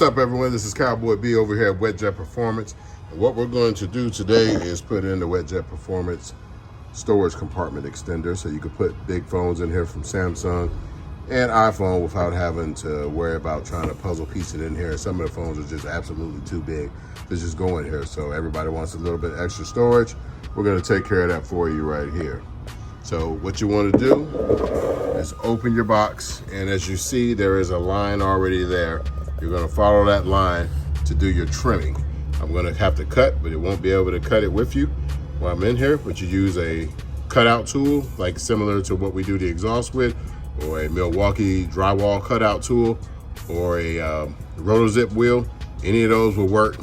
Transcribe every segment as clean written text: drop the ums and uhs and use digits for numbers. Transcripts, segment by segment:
up, everyone? This is Cowboy B over here at WetJet Performance. And what we're going to do today is put in the WetJet Performance storage compartment extender, so you can put big phones in here from Samsung and iPhone without having to worry about trying to puzzle piece it in here. Some of the phones are just absolutely too big to just go in here. So everybody wants a little bit extra storage. We're going to take care of that for you right here. So what you want to do is open your box, and as you see, there is a line already there. You're going to follow that line to do your trimming. I'm going to have to cut, but it won't be able to cut it with you while I'm in here. But you use a cutout tool, like similar to what we do the exhaust with, or a Milwaukee drywall cutout tool, or a roto-zip wheel. Any of those will work.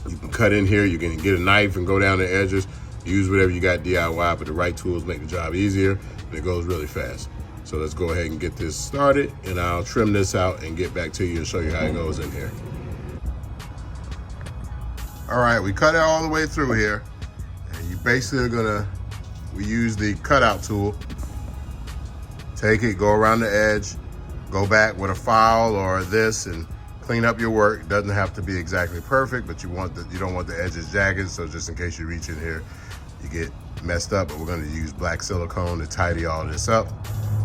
You can cut in here. You can get a knife and go down the edges. Use whatever you got DIY, but the right tools make the job easier, and it goes really fast. So let's go ahead and get this started, and I'll trim this out and get back to you and show you how it goes in here. All right, we cut it all the way through here, and you basically are we use the cutout tool. Take it, go around the edge, go back with a file or this and clean up your work. It doesn't have to be exactly perfect, but you don't want the edges jagged, so just in case you reach in here, you get messed up. But we're going to use black silicone to tidy all this up,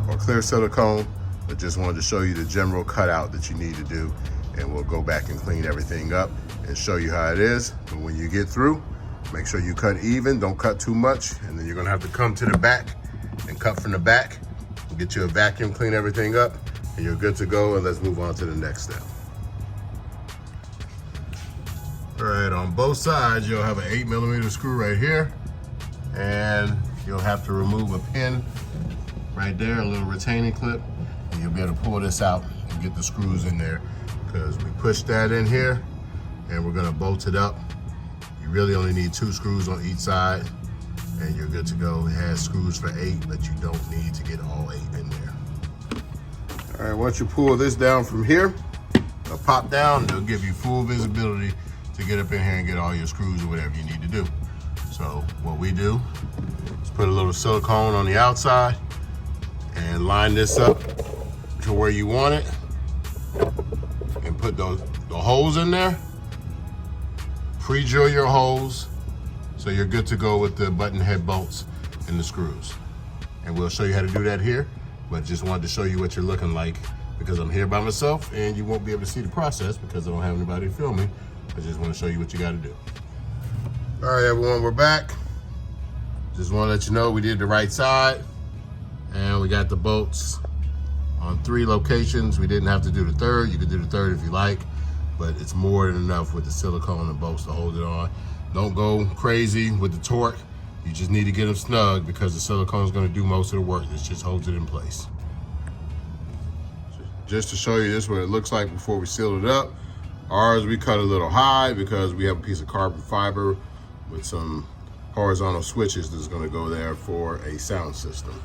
or clear silicone, but just wanted to show you the general cutout that you need to do, and we'll go back and clean everything up and show you how it is. But when you get through, make sure you cut even, don't cut too much, and then you're going to have to come to the back and cut from the back, get you a vacuum, clean everything up, and you're good to go. And let's move on to the next step. All right, on both sides, you'll have an 8mm screw right here, and you'll have to remove a pin right there, a little retaining clip, and you'll be able to pull this out and get the screws in there, because we pushed that in here and we're gonna bolt it up. You really only need 2 screws on each side, and you're good to go. It has screws for 8, but you don't need to get all 8 in there. All right, once you pull this down from here, it'll pop down, and it'll give you full visibility to get up in here and get all your screws or whatever you need to do. So what we do is put a little silicone on the outside and line this up to where you want it, and put the holes in there. Pre-drill your holes so you're good to go with the button head bolts and the screws. And we'll show you how to do that here, but just wanted to show you what you're looking like, because I'm here by myself and you won't be able to see the process because I don't have anybody to film me. I just want to show you what you got to do. All right, everyone, we're back. Just want to let you know we did the right side, and we got the bolts on 3 locations. We didn't have to do the third. You could do the third if you like, but it's more than enough with the silicone and bolts to hold it on. Don't go crazy with the torque. You just need to get them snug, because the silicone is going to do most of the work. This just holds it in place. Just to show you this, what it looks like before we seal it up. Ours, we cut a little high because we have a piece of carbon fiber with some horizontal switches that's going to go there for a sound system.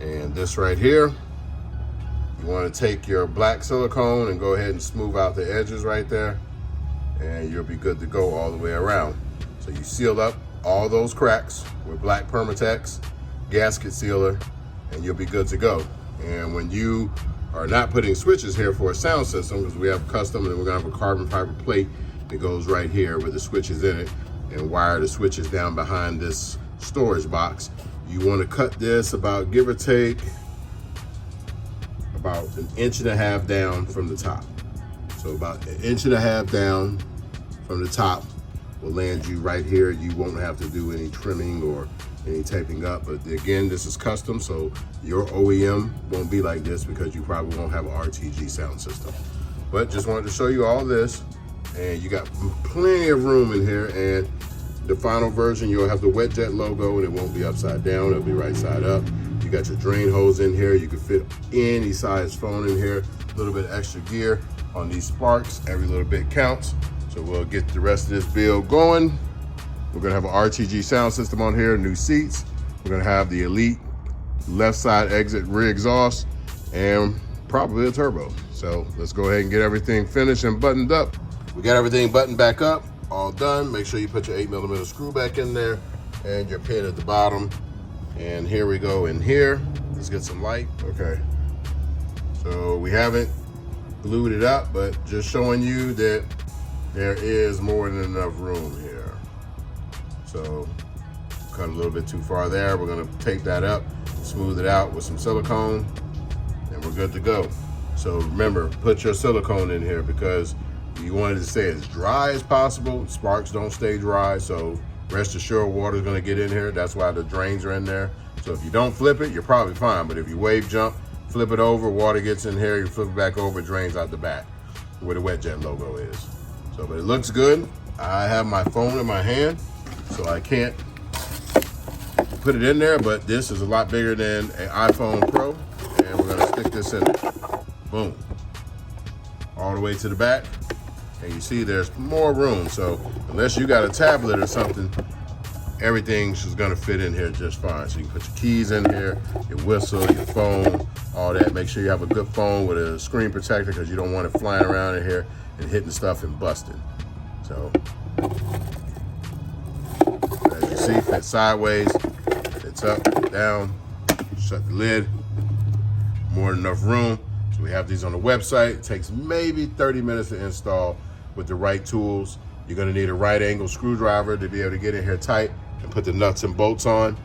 And this right here, you want to take your black silicone and go ahead and smooth out the edges right there, and you'll be good to go all the way around. So you seal up all those cracks with black Permatex gasket sealer, and you'll be good to go. And when you are not putting switches here for a sound system, because we have custom, and we're gonna have a carbon fiber plate that goes right here with the switches in it, and wire the switches down behind this storage box. You want to cut this about, give or take, about 1.5 inches down from the top. So about 1.5 inches down from the top will land you right here. You won't have to do any trimming or any taping up, but again, this is custom, so your OEM won't be like this, because you probably won't have an RTG sound system. But just wanted to show you all this, and you got plenty of room in here. And the final version, you'll have the WetJet logo, and it won't be upside down, it'll be right side up. You got your drain hose in here. You can fit any size phone in here. A little bit of extra gear on these sparks. Every little bit counts. So we'll get the rest of this build going. We're gonna have an RTG sound system on here, new seats. We're gonna have the Elite left side exit rear exhaust, and probably a turbo. So let's go ahead and get everything finished and buttoned up. We got everything buttoned back up, all done. Make sure you put your 8mm screw back in there and your pin at the bottom. And here we go in here. Let's get some light. Okay. So we haven't glued it up, but just showing you that there is more than enough room here. So cut a little bit too far there. We're gonna tape that up, smooth it out with some silicone, and we're good to go. So remember, put your silicone in here because you wanted to stay as dry as possible. Sparks don't stay dry, so rest assured water's gonna get in here. That's why the drains are in there. So if you don't flip it, you're probably fine. But if you wave jump, flip it over, water gets in here, you flip it back over, it drains out the back where the WetJet logo is. So, but it looks good. I have my phone in my hand, so I can't put it in there, but this is a lot bigger than an iPhone Pro, and we're gonna stick this in there. Boom. All the way to the back. And you see there's more room, so unless you got a tablet or something, everything's just gonna fit in here just fine. So you can put your keys in here, your whistle, your phone, all that. Make sure you have a good phone with a screen protector because you don't want it flying around in here and hitting stuff and busting. So, as you see, fits sideways, it's up, down, shut the lid, more than enough room. So we have these on the website. It takes maybe 30 minutes to install with the right tools. You're gonna need a right angle screwdriver to be able to get in here tight and put the nuts and bolts on.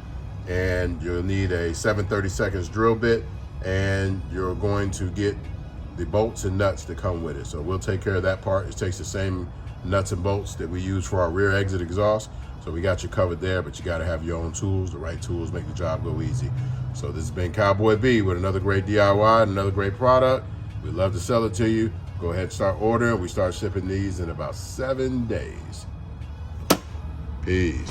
And you'll need a 7/32 drill bit, and you're going to get the bolts and nuts that come with it. So we'll take care of that part. It takes the same nuts and bolts that we use for our rear exit exhaust. So we got you covered there, but you gotta have your own tools. The right tools make the job go easy. So this has been Cowboy B with another great DIY, another great product. We'd love to sell it to you. Go ahead and start ordering. We start shipping these in about 7 days. Peace.